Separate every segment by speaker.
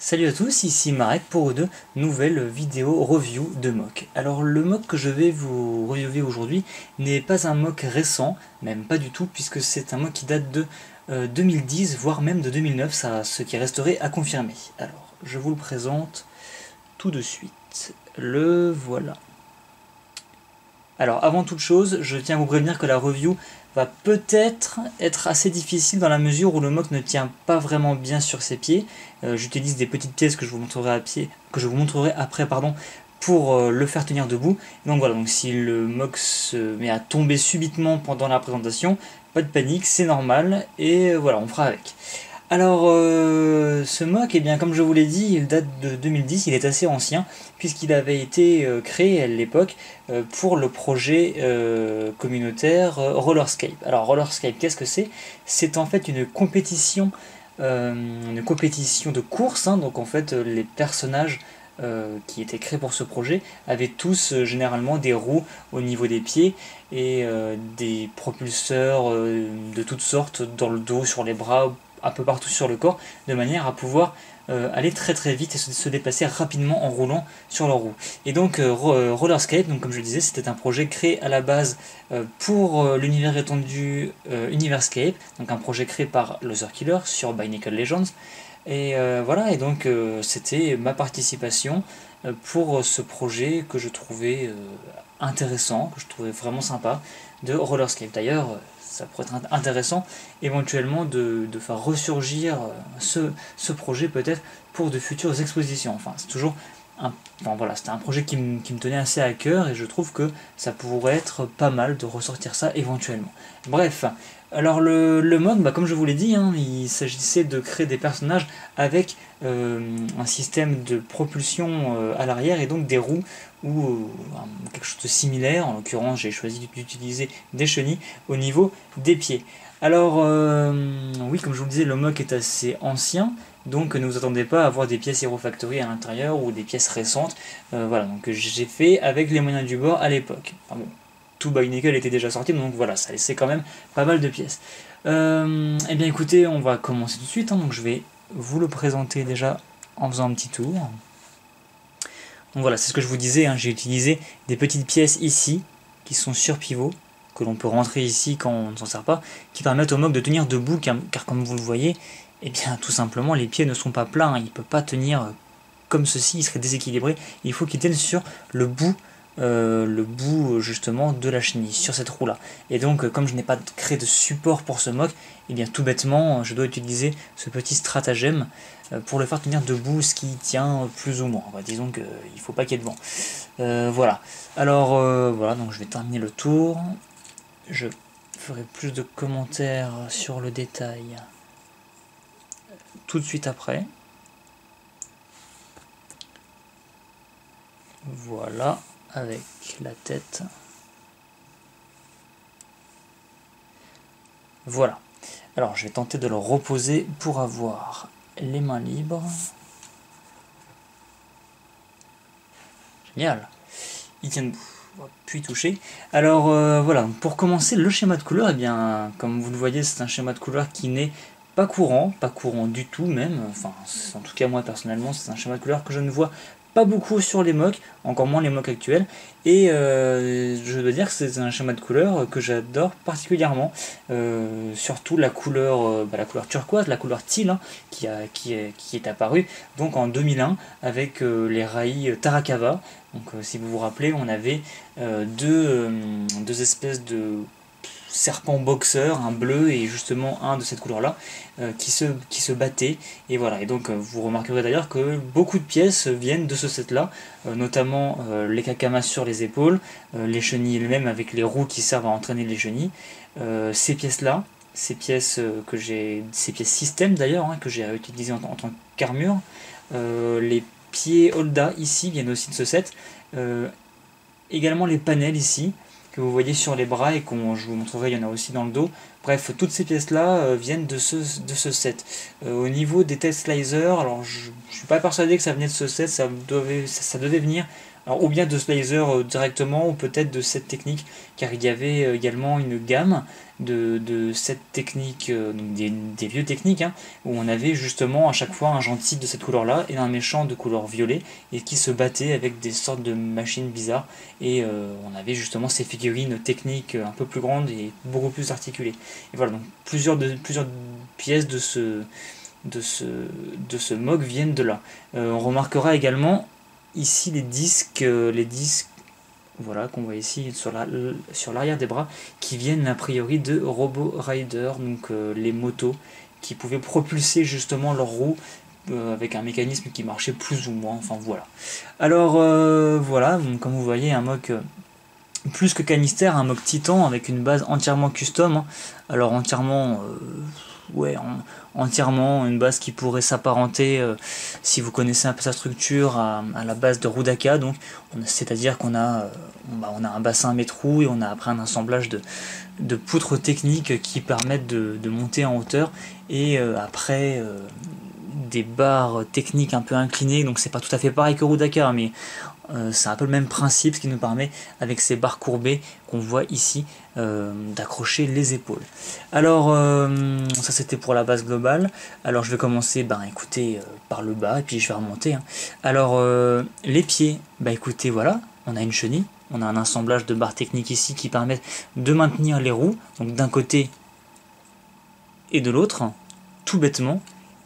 Speaker 1: Salut à tous, ici Marek pour une nouvelle vidéo review de mock. Alors le mock que je vais vous reviewer aujourd'hui n'est pas un mock récent, même pas du tout, puisque c'est un mock qui date de 2010, voire même de 2009, ce qui resterait à confirmer. Alors je vous le présente tout de suite. Le voilà. Alors avant toute chose, je tiens à vous prévenir que la review va peut-être être assez difficile dans la mesure où le mock ne tient pas vraiment bien sur ses pieds. J'utilise des petites pièces que je vous montrerai après, pour le faire tenir debout. Donc voilà, donc si le mock se met à tomber subitement pendant la présentation, pas de panique, c'est normal et voilà, on fera avec. Alors, ce mock, eh bien, comme je vous l'ai dit, il date de 2010, il est assez ancien, puisqu'il avait été créé à l'époque pour le projet communautaire Rollerscape. Alors, Rollerscape, qu'est-ce que c'est? C'est en fait une compétition de course, hein. Donc en fait, les personnages qui étaient créés pour ce projet avaient tous généralement des roues au niveau des pieds et des propulseurs de toutes sortes dans le dos, sur les bras, un peu partout sur le corps, de manière à pouvoir aller très très vite et se déplacer rapidement en roulant sur leurs roues. Et donc Rollerscape, donc comme je le disais, c'était un projet créé à la base pour l'univers étendu Universcape, donc un projet créé par Loser Killer sur Bionicle Legends. Et voilà, et donc c'était ma participation pour ce projet que je trouvais intéressant, que je trouvais vraiment sympa, de Rollerscape. D'ailleurs, ça pourrait être intéressant éventuellement de faire ressurgir ce projet peut-être pour de futures expositions. Enfin, c'est toujours enfin voilà, c'était un projet qui me tenait assez à cœur et je trouve que ça pourrait être pas mal de ressortir ça éventuellement. Bref, alors le mode, comme je vous l'ai dit, hein, il s'agissait de créer des personnages avec un système de propulsion à l'arrière et donc des roues ou quelque chose de similaire. En l'occurrence, j'ai choisi d'utiliser des chenilles au niveau des pieds. Alors, oui, comme je vous le disais, le mock est assez ancien, donc ne vous attendez pas à avoir des pièces Hero Factory à l'intérieur ou des pièces récentes. Voilà, donc j'ai fait avec les moyens du bord à l'époque. Enfin, bon, tout Bionicle était déjà sorti, donc voilà, ça laissait quand même pas mal de pièces. Eh bien écoutez, on va commencer tout de suite, hein, donc je vais vous le présenter déjà en faisant un petit tour. Donc voilà, c'est ce que je vous disais, hein, j'ai utilisé des petites pièces ici, qui sont sur pivot, que l'on peut rentrer ici quand on ne s'en sert pas, qui permettent au mock de tenir debout, car comme vous le voyez, eh bien tout simplement les pieds ne sont pas plats, hein, il ne peut pas tenir comme ceci, il serait déséquilibré, il faut qu'il tienne sur le bout justement de la chenille, sur cette roue là. Et donc comme je n'ai pas créé de support pour ce mock, et bien tout bêtement je dois utiliser ce petit stratagème pour le faire tenir debout, ce qui tient plus ou moins. Disons qu'il ne faut pas qu'il y ait de vent. Voilà. Alors voilà, donc je vais terminer le tour. Je ferai plus de commentaires sur le détail tout de suite après. Voilà, avec la tête. Voilà. Alors je vais tenter de le reposer pour avoir les mains libres. Génial. Il tient debout. Puis toucher. Alors voilà, pour commencer, le schéma de couleur, eh bien, comme vous le voyez, c'est un schéma de couleur qui n'est pas courant du tout même. Enfin, en tout cas moi personnellement, c'est un schéma de couleur que je ne vois pas beaucoup sur les mocks, encore moins les mocks actuels. Et je dois dire que c'est un schéma de couleur que j'adore particulièrement. Surtout la couleur turquoise, la couleur teal, hein, qui est apparue donc en 2001 avec les rails Tarakava. Donc si vous vous rappelez, on avait deux espèces de serpents boxeurs, un bleu et justement un de cette couleur là, qui se battaient. Et voilà, et donc vous remarquerez d'ailleurs que beaucoup de pièces viennent de ce set là, notamment les kakamas sur les épaules, les chenilles elles-mêmes avec les roues qui servent à entraîner les chenilles, ces pièces là, ces pièces ces pièces système d'ailleurs, hein, que j'ai utilisées en tant qu'armure, les pieds Holda ici viennent aussi de ce set, également les panels ici que vous voyez sur les bras et je vous montrerai, il y en a aussi dans le dos. Bref, toutes ces pièces là viennent de ce set. Au niveau des test slicers, alors je suis pas persuadé que ça venait de ce set, ça devait venir Alors, ou bien de slicer directement, ou peut-être de cette technique, car il y avait également une gamme de cette technique, donc des vieux techniques, hein, où on avait justement à chaque fois un gentil de cette couleur-là et un méchant de couleur violet, et qui se battaient avec des sortes de machines bizarres, et on avait justement ces figurines techniques un peu plus grandes et beaucoup plus articulées. Et voilà, donc plusieurs pièces de ce MOG viennent de là. On remarquera également ici les disques voilà, qu'on voit ici sur l'arrière des bras, qui viennent a priori de Robo Rider, donc les motos, qui pouvaient propulser justement leurs roues avec un mécanisme qui marchait plus ou moins, enfin voilà. Alors voilà, donc, comme vous voyez, un MOG plus que canister, un MOG Titan avec une base entièrement custom, hein. Alors entièrement... ouais, entièrement une base qui pourrait s'apparenter, si vous connaissez un peu sa structure, à la base de Rudaka. Donc, c'est-à-dire qu'on a, on a un bassin à mettre roues et on a après un assemblage de poutres techniques qui permettent de monter en hauteur, et après des barres techniques un peu inclinées. Donc c'est pas tout à fait pareil que Rudaka, mais c'est un peu le même principe, ce qui nous permet, avec ces barres courbées qu'on voit ici, d'accrocher les épaules. Alors, ça c'était pour la base globale. Alors je vais commencer, écoutez, par le bas, et puis je vais remonter, hein. Alors, les pieds, écoutez, voilà, on a une chenille, on a un assemblage de barres techniques ici qui permettent de maintenir les roues, donc d'un côté et de l'autre, tout bêtement,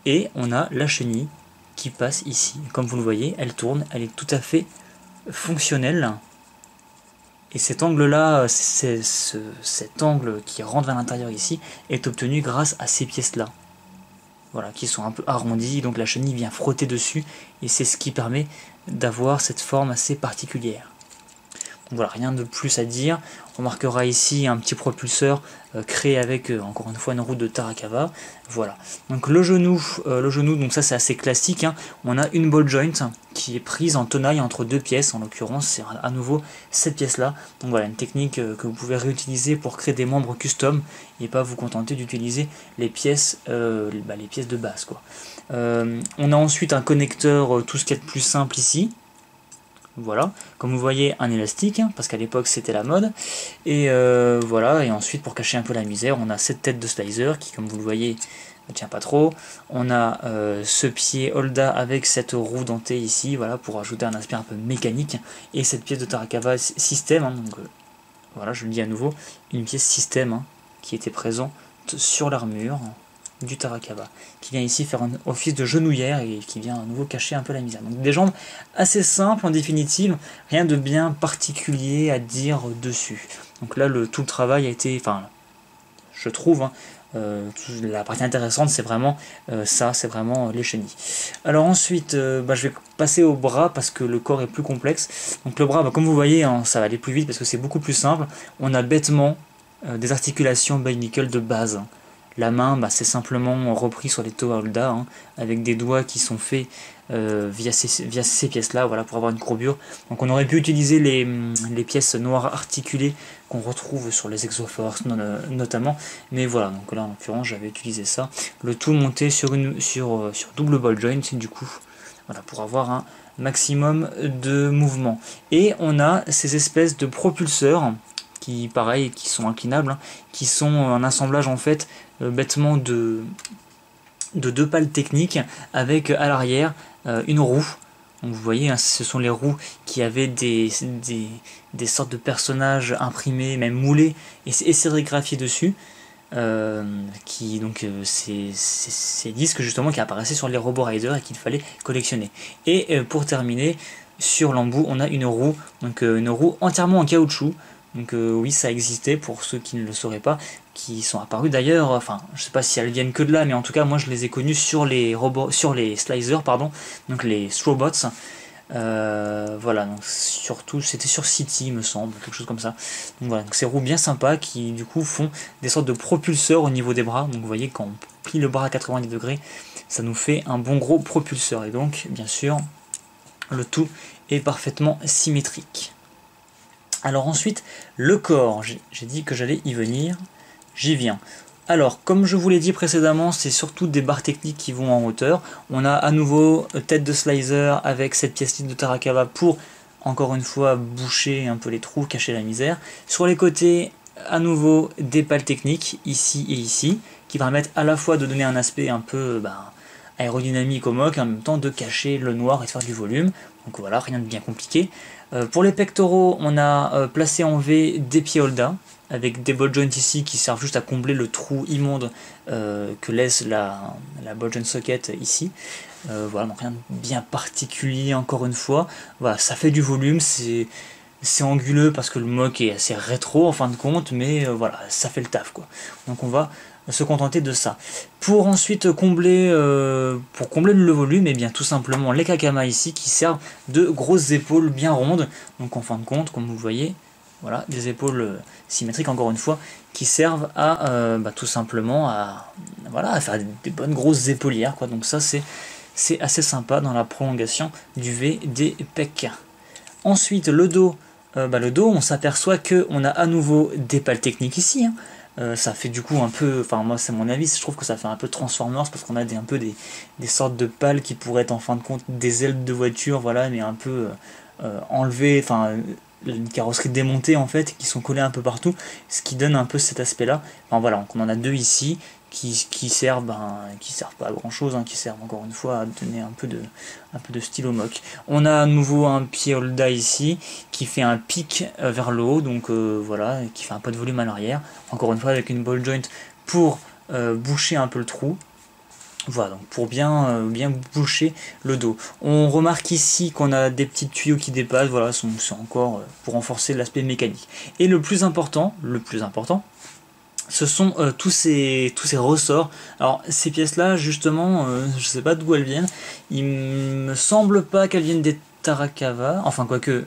Speaker 1: et on a la chenille qui passe ici. Comme vous le voyez, elle tourne, elle est tout à fait fonctionnel, et cet angle là, cet angle qui rentre vers l'intérieur ici, est obtenu grâce à ces pièces là, voilà, qui sont un peu arrondies, donc la chenille vient frotter dessus, et c'est ce qui permet d'avoir cette forme assez particulière. Donc voilà, rien de plus à dire. On marquera ici un petit propulseur créé avec, encore une fois, une roue de Tarakawa. Voilà. Donc le genou, donc ça c'est assez classique, hein. On a une ball joint qui est prise en tenaille entre deux pièces. En l'occurrence, c'est à nouveau cette pièce-là. Donc voilà, une technique que vous pouvez réutiliser pour créer des membres custom et pas vous contenter d'utiliser les pièces, les pièces de base, quoi. On a ensuite un connecteur, tout ce qui est de plus simple ici. Voilà, comme vous voyez, un élastique, hein, parce qu'à l'époque c'était la mode, et voilà, et ensuite pour cacher un peu la misère, on a cette tête de slicer qui, comme vous le voyez, ne tient pas trop. On a ce pied Holda avec cette roue dentée ici, voilà, pour ajouter un aspect un peu mécanique, et cette pièce de Tarakawa système, hein, donc voilà, je le dis à nouveau, une pièce système, hein, qui était présente sur l'armure du Tarakawa, qui vient ici faire un office de genouillère et qui vient à nouveau cacher un peu la misère. Donc des jambes assez simples en définitive, rien de bien particulier à dire dessus. Donc là tout le travail a été, enfin je trouve, hein, la partie intéressante c'est vraiment ça, c'est vraiment les chenilles. Alors ensuite je vais passer au bras parce que le corps est plus complexe. Donc le bras, comme vous voyez, hein, ça va aller plus vite parce que c'est beaucoup plus simple. On a bêtement des articulations bionicle de base, hein. La main, c'est simplement repris sur les Toa Holda, hein, avec des doigts qui sont faits via ces pièces-là, voilà, pour avoir une courbure. Donc on aurait pu utiliser les pièces noires articulées qu'on retrouve sur les Exoforce notamment, mais voilà, donc là en l'occurrence j'avais utilisé ça. Le tout monté sur double ball joint, du coup, voilà, pour avoir un maximum de mouvement. Et on a ces espèces de propulseurs qui, pareil, qui sont inclinables, hein, qui sont un assemblage en fait bêtement de deux pales techniques avec à l'arrière une roue. Donc vous voyez, hein, ce sont les roues qui avaient des sortes de personnages imprimés, même moulés et sérigraphiés dessus. Ces disques justement qui apparaissaient sur les Robo Rider et qu'il fallait collectionner. Et pour terminer, sur l'embout, on a une roue, donc une roue entièrement en caoutchouc. Donc oui, ça existait pour ceux qui ne le sauraient pas, qui sont apparus d'ailleurs, enfin je sais pas si elles viennent que de là, mais en tout cas moi je les ai connus sur les slicers, pardon, donc les Strawbots. Voilà, donc surtout c'était sur City me semble, quelque chose comme ça. Donc voilà, donc ces roues bien sympas qui du coup font des sortes de propulseurs au niveau des bras. Donc vous voyez, quand on plie le bras à 90 degrés, ça nous fait un bon gros propulseur. Et donc bien sûr le tout est parfaitement symétrique. Alors ensuite, le corps, j'ai dit que j'allais y venir, j'y viens. Alors, comme je vous l'ai dit précédemment, c'est surtout des barres techniques qui vont en hauteur. On a à nouveau tête de slicer avec cette pièce de Tarakawa pour encore une fois boucher un peu les trous, cacher la misère. Sur les côtés, à nouveau des pales techniques, ici et ici, qui permettent à la fois de donner un aspect un peu aérodynamique au mock, et en même temps de cacher le noir et de faire du volume. Donc voilà, rien de bien compliqué. Pour les pectoraux, on a placé en V des pieds Holda, avec des ball joints ici qui servent juste à combler le trou immonde que laisse la ball joint socket ici. Voilà, donc rien de bien particulier encore une fois. Voilà, ça fait du volume, c'est anguleux parce que le mock est assez rétro en fin de compte, mais voilà, ça fait le taf quoi. Donc on va se contenter de ça. Pour ensuite combler, le volume, et bien tout simplement les Kakama ici qui servent de grosses épaules bien rondes. Donc en fin de compte, comme vous voyez, voilà, des épaules symétriques encore une fois, qui servent à tout simplement à faire des bonnes grosses épaulières quoi. Donc ça c'est assez sympa dans la prolongation du V des pecs. Ensuite le dos, on s'aperçoit qu'on a à nouveau des pales techniques ici. Ça fait du coup un peu, enfin moi c'est mon avis, je trouve que ça fait un peu Transformers parce qu'on a des sortes de pales qui pourraient être en fin de compte des ailes de voiture, voilà, mais un peu enlevées, enfin une carrosserie démontée en fait, qui sont collées un peu partout, ce qui donne un peu cet aspect là. Enfin voilà, donc on en a deux ici qui servent pas à grand chose, qui servent encore une fois à donner un peu de style au mock. On a à nouveau un pied Holda ici qui fait un pic vers le haut, donc voilà, qui fait un peu de volume à l'arrière, encore une fois avec une ball joint pour boucher un peu le trou. Voilà, donc pour bien boucher le dos. On remarque ici qu'on a des petits tuyaux qui dépassent, voilà, c'est encore pour renforcer l'aspect mécanique. Et le plus important, ce sont tous ces ressorts. Alors ces pièces là justement, je sais pas d'où elles viennent, il me semble pas qu'elles viennent des Tarakawa, enfin quoique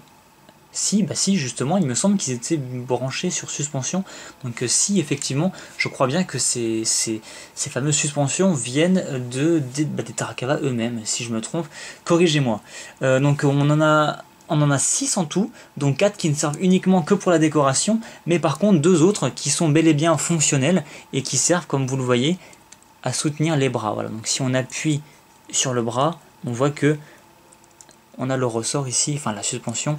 Speaker 1: si, justement il me semble qu'ils étaient branchés sur suspension, donc si effectivement je crois bien que ces fameuses suspensions viennent des Tarakawa eux-mêmes. Si je me trompe, corrigez-moi. Donc on en a 6 en tout, dont 4 qui ne servent uniquement que pour la décoration, mais par contre 2 autres qui sont bel et bien fonctionnels et qui servent, comme vous le voyez, à soutenir les bras. Voilà. Donc si on appuie sur le bras, on voit que on a le ressort ici, enfin la suspension,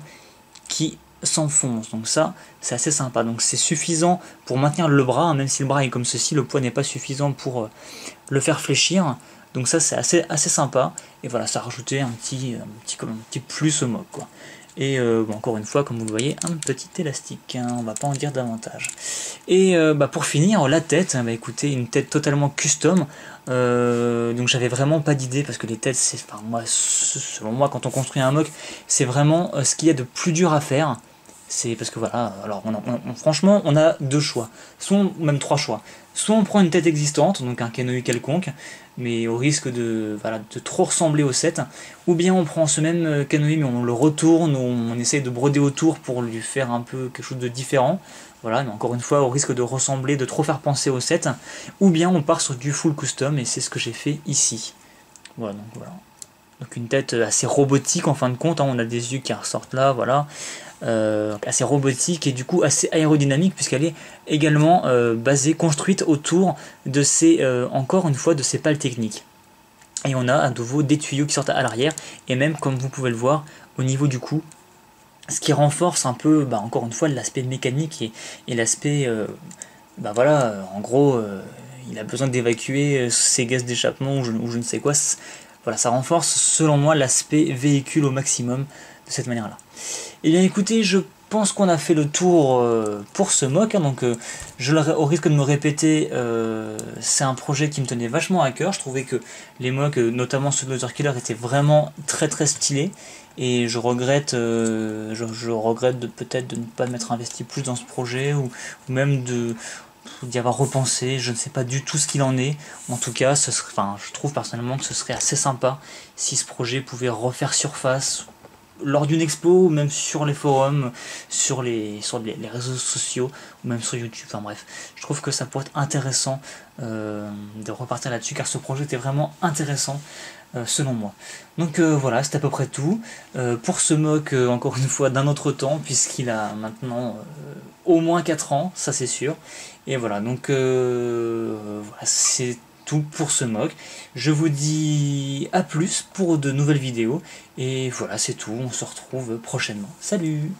Speaker 1: qui s'enfonce. Donc ça, c'est assez sympa. Donc c'est suffisant pour maintenir le bras, même si le bras est comme ceci, le poids n'est pas suffisant pour le faire fléchir. Donc ça, c'est assez sympa. Et voilà, ça a rajouté un petit plus au mock, quoi. Et encore une fois, comme vous le voyez, un petit élastique, on va pas en dire davantage. Et pour finir, la tête, écoutez, une tête totalement custom. Donc j'avais vraiment pas d'idée parce que les têtes, selon moi, quand on construit un mock, c'est vraiment ce qu'il y a de plus dur à faire. C'est parce que voilà, alors franchement, on a deux choix, soit même trois choix. Soit on prend une tête existante, donc un canoë quelconque, mais au risque de trop ressembler au set, ou bien on prend ce même canoë mais on le retourne, ou on essaye de broder autour pour lui faire un peu quelque chose de différent. Voilà, mais encore une fois, au risque de ressembler, de trop faire penser au set, ou bien on part sur du full custom, et c'est ce que j'ai fait ici. Voilà. Donc une tête assez robotique en fin de compte, on a des yeux qui ressortent là, voilà. Assez robotique et du coup assez aérodynamique puisqu'elle est également construite autour de encore une fois de ces pales techniques. Et on a à nouveau des tuyaux qui sortent à l'arrière et même comme vous pouvez le voir au niveau du cou, ce qui renforce un peu encore une fois l'aspect mécanique et l'aspect en gros il a besoin d'évacuer ses gaz d'échappement ou je ne sais quoi. Voilà, ça renforce selon moi l'aspect véhicule au maximum de cette manière là. Et bien écoutez, je pense qu'on a fait le tour pour ce mock, donc au risque de me répéter, c'est un projet qui me tenait vachement à cœur. Je trouvais que les mocks, notamment ceux de Loser Killer, étaient vraiment très très stylés, et je regrette, peut-être de ne pas m'être investi plus dans ce projet, ou même d'y avoir repensé. Je ne sais pas du tout ce qu'il en est. En tout cas, je trouve personnellement que ce serait assez sympa si ce projet pouvait refaire surface lors d'une expo, ou même sur les forums, sur les réseaux sociaux, ou même sur YouTube, enfin bref, je trouve que ça pourrait être intéressant de repartir là-dessus, car ce projet était vraiment intéressant selon moi. Donc voilà, c'est à peu près tout pour ce mock, encore une fois d'un autre temps, puisqu'il a maintenant au moins 4 ans, ça c'est sûr. Et voilà, donc voilà, c'est tout pour ce MOOC. Je vous dis à plus pour de nouvelles vidéos, et voilà, c'est tout, on se retrouve prochainement. Salut!